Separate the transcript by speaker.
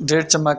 Speaker 1: 1.5